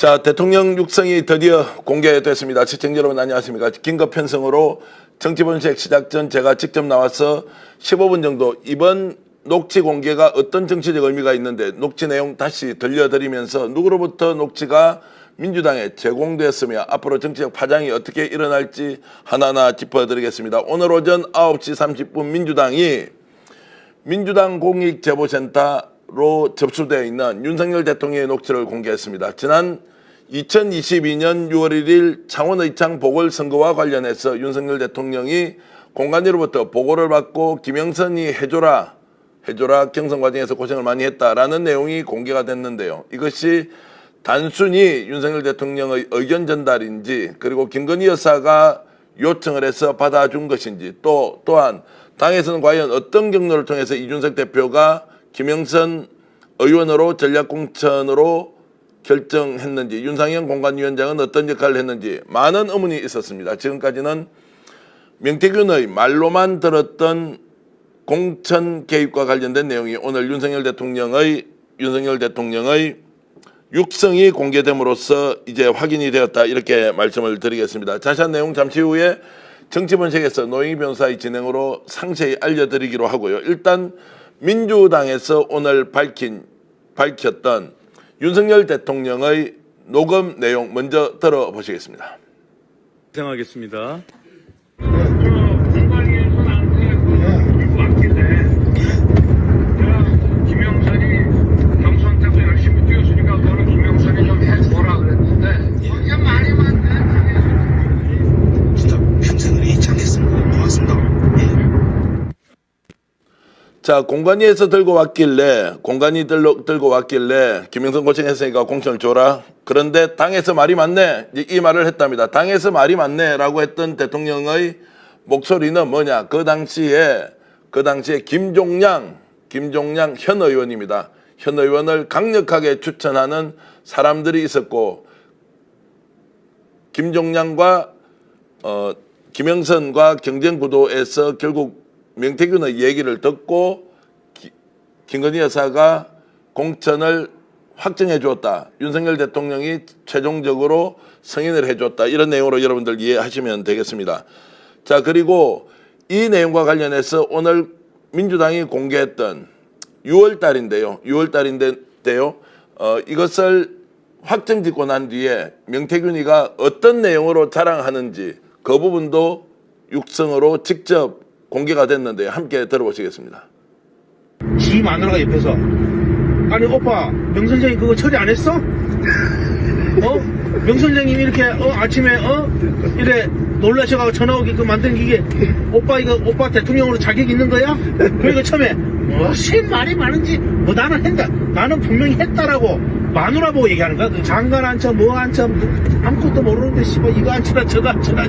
자, 대통령 육성이 드디어 공개됐습니다. 시청자 여러분 안녕하십니까. 긴급 편성으로 정치본색 시작 전 제가 직접 나와서 15분 정도 이번 녹취 공개가 어떤 정치적 의미가 있는데 녹취 내용 다시 들려드리면서 누구로부터 녹취가 민주당에 제공됐으며 앞으로 정치적 파장이 어떻게 일어날지 하나하나 짚어드리겠습니다. 오늘 오전 9시 30분 민주당 공익제보센터로 접수되어 있는 윤석열 대통령의 녹취를 공개했습니다. 지난 2022년 6월 1일 창원의창 보궐선거와 관련해서 윤석열 대통령이 공관위로부터 보고를 받고 김영선이 해줘라 경선 과정에서 고생을 많이 했다라는 내용이 공개가 됐는데요. 이것이 단순히 윤석열 대통령의 의견 전달인지 그리고 김건희 여사가 요청을 해서 받아준 것인지 또한 당에서는 과연 어떤 경로를 통해서 이준석 대표가 김영선 의원으로 전략공천으로 결정했는지 윤상현 공관위원장은 어떤 역할을 했는지 많은 의문이 있었습니다. 지금까지는 명태균의 말로만 들었던 공천 개입과 관련된 내용이 오늘 윤석열 대통령의 육성이 공개됨으로써 이제 확인이 되었다 이렇게 말씀을 드리겠습니다. 자세한 내용 잠시 후에 정치본색에서 노영희 변호사의 진행으로 상세히 알려드리기로 하고요. 일단 민주당에서 오늘 밝혔던 윤석열 대통령의 녹음 내용 먼저 들어보시겠습니다. 시작하겠습니다. 김영선이 경선 때도 열심히 뛰었으니까 너는 김영선이 좀 해줘라 그랬는데 거기가 말이 많네. 진짜 평생을 잊지 않겠습니다. 고맙습니다. 자, 공관위에서 들고 왔길래 김영선 고생했으니까 공천을 줘라. 그런데 당에서 말이 많네. 이 말을 했답니다. 당에서 말이 많네 라고 했던 대통령의 목소리는 뭐냐. 그 당시에 김종량 현 의원입니다. 현 의원을 강력하게 추천하는 사람들이 있었고 김종량과 김영선과 경쟁 구도에서 결국 명태균의 얘기를 듣고 김건희 여사가 공천을 확정해 주었다. 윤석열 대통령이 최종적으로 승인을 해 줬다. 이런 내용으로 여러분들 이해하시면 되겠습니다. 자, 그리고 이 내용과 관련해서 오늘 민주당이 공개했던 6월달인데요. 이것을 확정 짓고 난 뒤에 명태균이가 어떤 내용으로 자랑하는지 그 부분도 육성으로 직접 공개가 됐는데 함께 들어보시겠습니다. 지 마누라가 옆에서 아니 오빠 명 선생님 그거 처리 안 했어? 명 선생님이 이렇게 아침에 이래 놀라셔가지고 전화 오게끔 만든 이게 오빠 대통령으로 자격 있는 거야? 그러니까 처음에 무슨 말이 많은지 나는 했다 나는 분명히 했다라고 마누라 보고 얘기하는 거야. 그 장관 앉혀 뭐 앉혀 아무것도 모르는데 씨발 이거 앉혀라 저거 앉혀라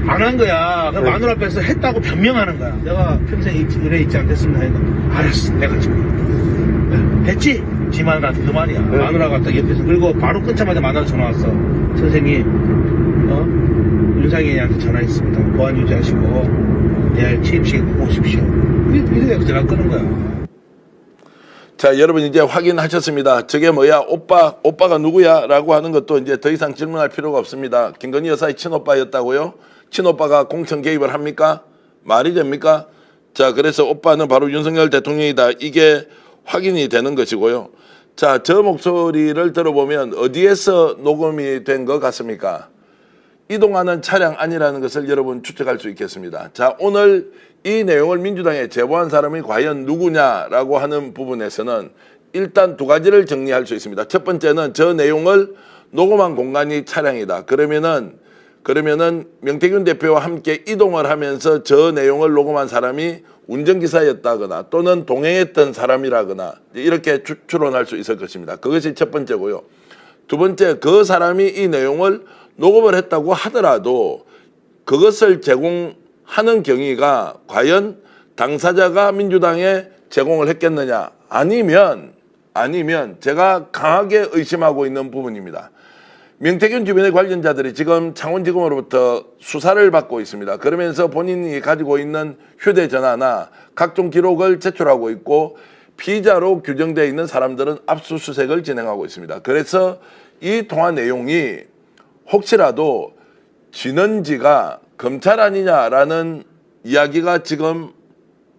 안 한 거야. 그 마누라 앞에서 했다고 변명하는 거야. 내가 평생 의뢰 있지 않겠습니다. 하니까 알았어 내가 지금 됐지? 지 마누라한테 그 말이야. 마누라가 딱 옆에서 그리고 바로 끊자마자 마누라 전화 왔어. 선생님 윤상현이한테 전화했습니다. 보안 유지하시고 내일 취임식 오십시오. 이래야 전화 끄는 거야. 자, 여러분 이제 확인하셨습니다. 저게 뭐야? 오빠가 누구야? 라고 하는 것도 이제 더 이상 질문할 필요가 없습니다. 김건희 여사의 친오빠였다고요? 친오빠가 공천 개입을 합니까? 말이 됩니까? 자, 그래서 오빠는 바로 윤석열 대통령이다. 이게 확인이 되는 것이고요. 자, 저 목소리를 들어보면 어디에서 녹음이 된 것 같습니까? 이동하는 차량 아니라는 것을 여러분 추측할 수 있겠습니다. 자, 오늘 이 내용을 민주당에 제보한 사람이 과연 누구냐라고 하는 부분에서는 일단 두 가지를 정리할 수 있습니다. 첫 번째는 저 내용을 녹음한 공간이 차량이다. 그러면은 명태균 대표와 함께 이동을 하면서 저 내용을 녹음한 사람이 운전기사였다거나 또는 동행했던 사람이라거나 이렇게 추론할 수 있을 것입니다. 그것이 첫 번째고요. 두 번째, 그 사람이 이 내용을 녹음을 했다고 하더라도 그것을 제공하는 경위가 과연 당사자가 민주당에 제공을 했겠느냐 아니면 제가 강하게 의심하고 있는 부분입니다. 명태균 주변의 관련자들이 지금 창원지검으로부터 수사를 받고 있습니다. 그러면서 본인이 가지고 있는 휴대전화나 각종 기록을 제출하고 있고 피의자로 규정되어 있는 사람들은 압수수색을 진행하고 있습니다. 그래서 이 통화 내용이 혹시라도 진원지가 검찰 아니냐라는 이야기가 지금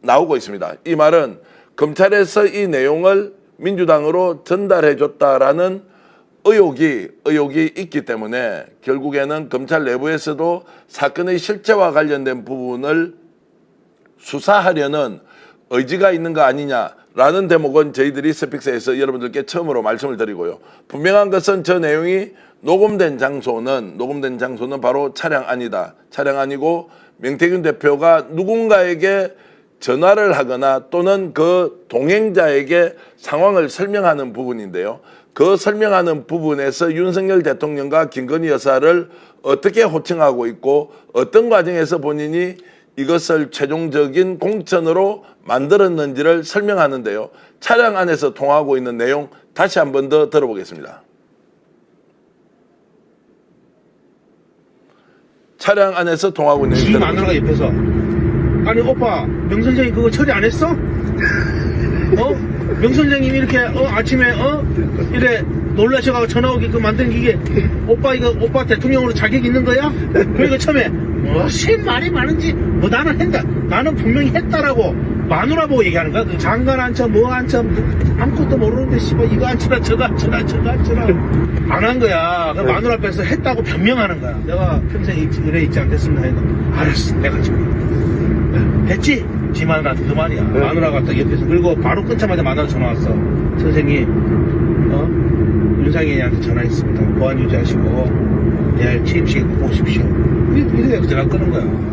나오고 있습니다. 이 말은 검찰에서 이 내용을 민주당으로 전달해 줬다라는 의혹이 있기 때문에 결국에는 검찰 내부에서도 사건의 실체와 관련된 부분을 수사하려는 의지가 있는 거 아니냐라는 대목은 저희들이 스픽스에서 여러분들께 처음으로 말씀을 드리고요. 분명한 것은 저 내용이 녹음된 장소는 바로 차량 안이다. 차량 아니고 명태균 대표가 누군가에게 전화를 하거나 또는 그 동행자에게 상황을 설명하는 부분인데요. 그 설명하는 부분에서 윤석열 대통령과 김건희 여사를 어떻게 호칭하고 있고 어떤 과정에서 본인이 이것을 최종적인 공천으로 만들었는지를 설명하는데요. 차량 안에서 통하고 있는 내용 다시 한 번 더 들어보겠습니다. 차량 안에서 통하고 있는 지 내용 마누라가 옆에서 아니 오빠 명선생이 그거 처리 안 했어? 명선생님이 이렇게 아침에 이래 놀라셔가지고 전화 오게끔 만든 이게 오빠 대통령으로 자격 있는 거야? 그러니까 처음에 무슨 말이 많은지 뭐 나는 했다. 나는 분명히 했다라고 마누라 보고 얘기하는 거야. 그 장관 앉혀 뭐 앉혀 아무것도 모르는데 씨발 이거 앉혀라 저거 앉혀라 안 한 거야. 그 마누라 앞에서 했다고 변명하는 거야. 내가 평생 이래 있지 않겠습니다. 했는데 알았어 내가 지금 됐지? 지 마누라한테 그 말이야. 마누라가 딱 옆에서 그리고 바로 끊자마자 마누라 전화 왔어. 선생님 윤상현이한테 전화했습니다. 보안 유지하시고 내일 취임식에 꼭 오십시오. 이래 전화 끄는 거야.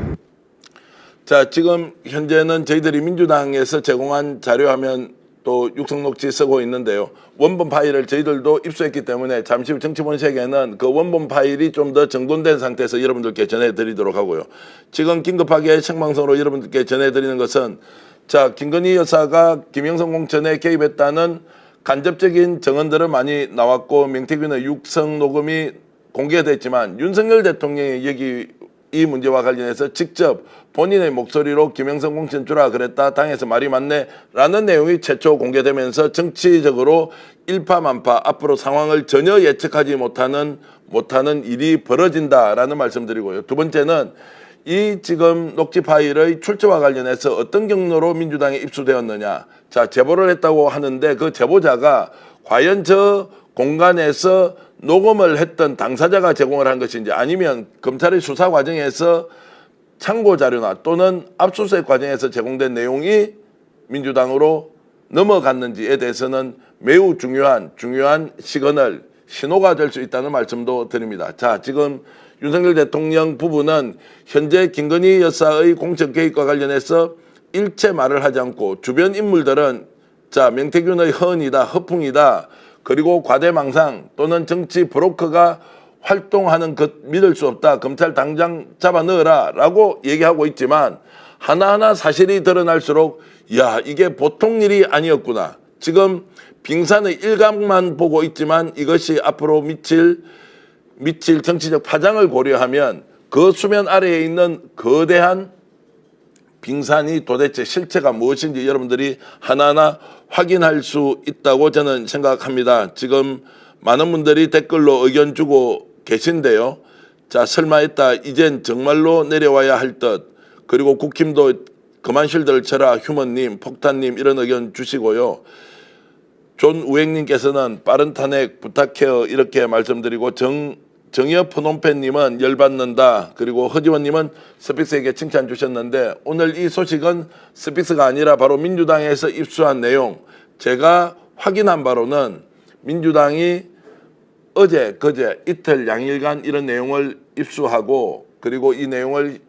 자, 지금 현재는 저희들이 민주당에서 제공한 자료화면 또 육성녹취 쓰고 있는데요. 원본 파일을 저희들도 입수했기 때문에 잠시 후 정치본색에는 그 원본 파일이 좀 더 정돈된 상태에서 여러분들께 전해드리도록 하고요. 지금 긴급하게 생방송으로 여러분들께 전해드리는 것은 자, 김건희 여사가 김영선 공천에 개입했다는 간접적인 증언들은 많이 나왔고 명태균의 육성 녹음이 공개됐지만 윤석열 대통령의 여기 이 문제와 관련해서 직접 본인의 목소리로 김영선 공천 주라 그랬다. 당에서 말이 맞네. 라는 내용이 최초 공개되면서 정치적으로 일파만파 앞으로 상황을 전혀 예측하지 못하는 일이 벌어진다라는 말씀드리고요. 두 번째는 이 지금 녹취 파일의 출처와 관련해서 어떤 경로로 민주당에 입수되었느냐. 자, 제보를 했다고 하는데 그 제보자가 과연 저 공간에서 녹음을 했던 당사자가 제공을 한 것인지 아니면 검찰의 수사 과정에서 참고 자료나 또는 압수수색 과정에서 제공된 내용이 민주당으로 넘어갔는지에 대해서는 매우 중요한 시그널, 신호가 될 수 있다는 말씀도 드립니다. 자, 지금 윤석열 대통령 부부는 현재 김건희 여사의 공천 개입과 관련해서 일체 말을 하지 않고 주변 인물들은 자, 명태균의 허언이다, 허풍이다, 그리고 과대망상 또는 정치 브로커가 활동하는 것 믿을 수 없다. 검찰 당장 잡아 넣어라 라고 얘기하고 있지만 하나하나 사실이 드러날수록 야 이게 보통 일이 아니었구나. 지금 빙산의 일각만 보고 있지만 이것이 앞으로 미칠 정치적 파장을 고려하면 그 수면 아래에 있는 거대한 빙산이 도대체 실체가 무엇인지 여러분들이 하나하나 확인할 수 있다고 저는 생각합니다. 지금 많은 분들이 댓글로 의견 주고 계신데요. 자, 설마 했다. 이젠 정말로 내려와야 할 듯. 그리고 국힘도 그만 실드를 쳐라. 휴먼님, 폭탄님 이런 의견 주시고요. 존 우행님께서는 빠른 탄핵 부탁해요. 이렇게 말씀드리고 정의업 프놈팬님은 열받는다. 그리고 허지원님은 스픽스에게 칭찬 주셨는데 오늘 이 소식은 스픽스가 아니라 바로 민주당에서 입수한 내용. 제가 확인한 바로는 민주당이 어제, 그제, 이틀, 양일간 이런 내용을 입수하고 그리고 이 내용을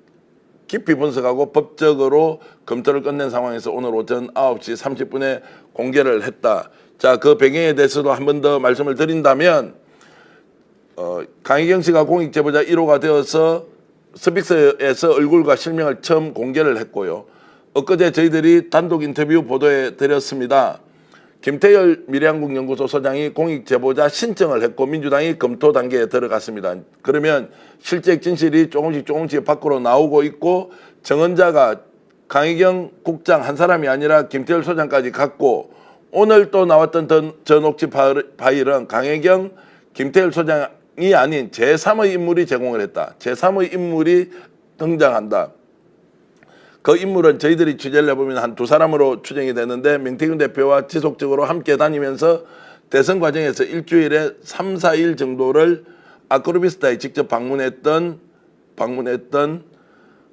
깊이 분석하고 법적으로 검토를 끝낸 상황에서 오늘 오전 9시 30분에 공개를 했다. 자, 그 배경에 대해서도 한 번 더 말씀을 드린다면 강희경 씨가 공익제보자 1호가 되어서 스픽스에서 얼굴과 실명을 처음 공개를 했고요. 엊그제 저희들이 단독 인터뷰 보도해 드렸습니다. 김태열 미래한국연구소 소장이 공익제보자 신청을 했고 민주당이 검토 단계에 들어갔습니다. 그러면 실제 진실이 조금씩 밖으로 나오고 있고 정언자가 강희경 국장 한 사람이 아니라 김태열 소장까지 갔고 오늘 또 나왔던 저 녹취 파일은 강혜경 김태일 소장이 아닌 제3의 인물이 제공을 했다. 제3의 인물이 등장한다. 그 인물은 저희들이 취재를 해보면 한 두 사람으로 추정이 되는데 명태균 대표와 지속적으로 함께 다니면서 대선 과정에서 일주일에 3, 4일 정도를 아크로비스타에 직접 방문했던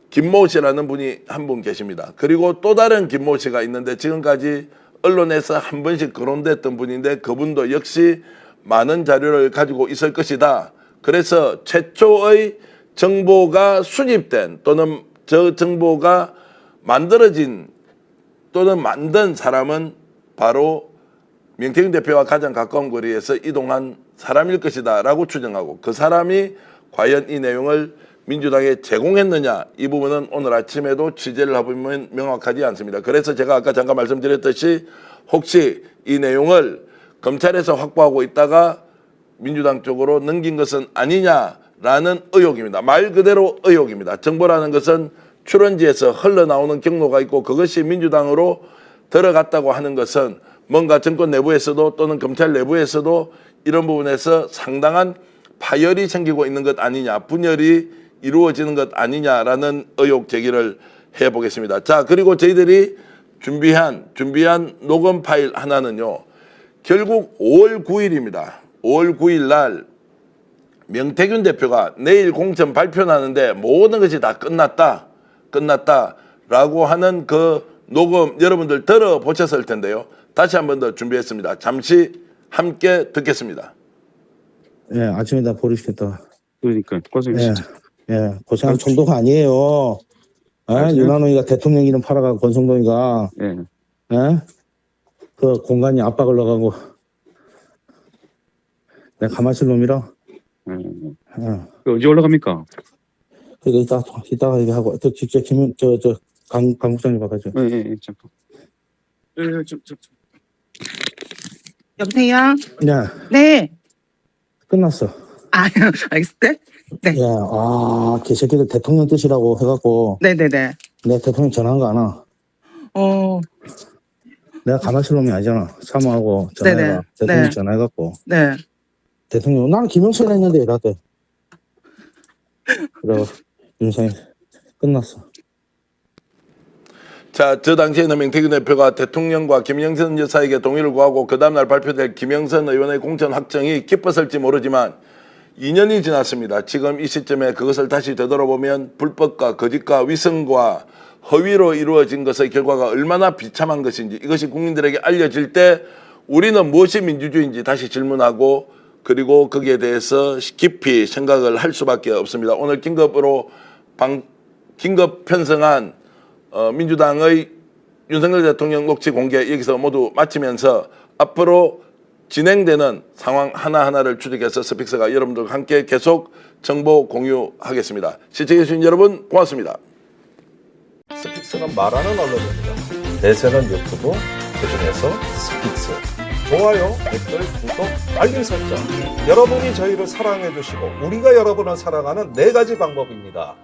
김모 씨라는 분이 한 분 계십니다. 그리고 또 다른 김모 씨가 있는데 지금까지 언론에서 한 번씩 거론됐던 분인데 그분도 역시 많은 자료를 가지고 있을 것이다. 그래서 최초의 정보가 수집된 또는 저 정보가 만들어진 또는 만든 사람은 바로 명태균 대표와 가장 가까운 거리에서 이동한 사람일 것이다 라고 추정하고 그 사람이 과연 이 내용을 민주당에 제공했느냐 이 부분은 오늘 아침에도 취재를 해보면 명확하지 않습니다. 그래서 제가 아까 잠깐 말씀드렸듯이 혹시 이 내용을 검찰에서 확보하고 있다가 민주당 쪽으로 넘긴 것은 아니냐라는 의혹입니다. 말 그대로 의혹입니다. 정보라는 것은 출원지에서 흘러나오는 경로가 있고 그것이 민주당으로 들어갔다고 하는 것은 뭔가 정권 내부에서도 또는 검찰 내부에서도 이런 부분에서 상당한 파열이 생기고 있는 것 아니냐, 분열이 이루어지는 것 아니냐라는 의혹 제기를 해보겠습니다. 자, 그리고 저희들이 준비한 녹음 파일 하나는요. 결국 5월 9일입니다. 5월 9일 날 명태균 대표가 내일 공천 발표하는데 모든 것이 다 끝났다라고 하는 그 녹음 여러분들 들어보셨을 텐데요. 다시 한 번 더 준비했습니다. 잠시 함께 듣겠습니다. 예, 아침에 다 버리시겠다. 그러니까 고생하셨죠. 예, 고생할 정도가 아니에요. 예, 윤한홍이가 대통령 이름 팔아가고 권성동이가, 예. 예? 그 공간이 압박을 넣어가고, 내가 가만히 있을 놈이라. 예. 예. 그 언제 올라갑니까? 그러니까 이따가 얘기하고, 또 직접 강 국장님 봐가지고. 예. 잠깐. 여보세요? 네, 네. 끝났어. 아, 알겠어요? 네. 예, 개새끼들 대통령 뜻이라고 해갖고, 네네네. 내가 대통령 전화한 거 아나? 내가 가만히 있을 놈이 아니잖아. 사모하고 전화해가. 네네. 대통령 네. 전화해갖고. 네. 대통령, 나는 김영철 했는데, 나한테. 그래, 윤상이 끝났어. 자, 저 당시에는 명태균 대표가 대통령과 김영선 여사에게 동의를 구하고 그 다음날 발표될 김영선 의원의 공천 확정이 기뻤을지 모르지만 2년이 지났습니다. 지금 이 시점에 그것을 다시 되돌아보면 불법과 거짓과 위선과 허위로 이루어진 것의 결과가 얼마나 비참한 것인지 이것이 국민들에게 알려질 때 우리는 무엇이 민주주의인지 다시 질문하고 그리고 거기에 대해서 깊이 생각을 할 수밖에 없습니다. 오늘 긴급 편성한 민주당의 윤석열 대통령 녹취 공개 여기서 모두 마치면서 앞으로 진행되는 상황 하나하나를 추적해서 스픽스가 여러분들과 함께 계속 정보 공유하겠습니다. 시청해주신 여러분 고맙습니다. 스픽스는 말하는 언론입니다. 대세는 유튜브, 그중에서 스픽스. 좋아요, 댓글, 구독, 알림 설정. 여러분이 저희를 사랑해 주시고 우리가 여러분을 사랑하는 4가지 방법입니다.